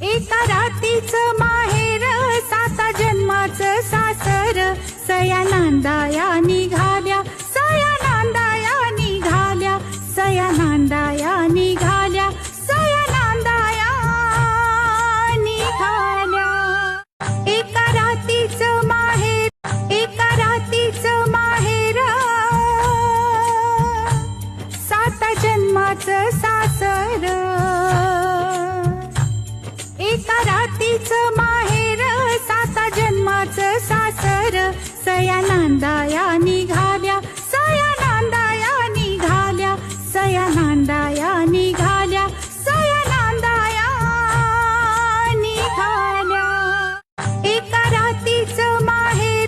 एका रातीचं माहेर, साता जन्माचं सासर. सया नांदाया निघाल्या, सया नांदाया निघाल्या, सया नांदाया निघाल्या, सया नांदाया निघाल्या. एका रातीचं माहेर, एका रातीचं माहेर, साता जन्माचं सासर. एका रातीचं माहेर, साता जन्माचं सासर. सया नांदाया निघाल्या.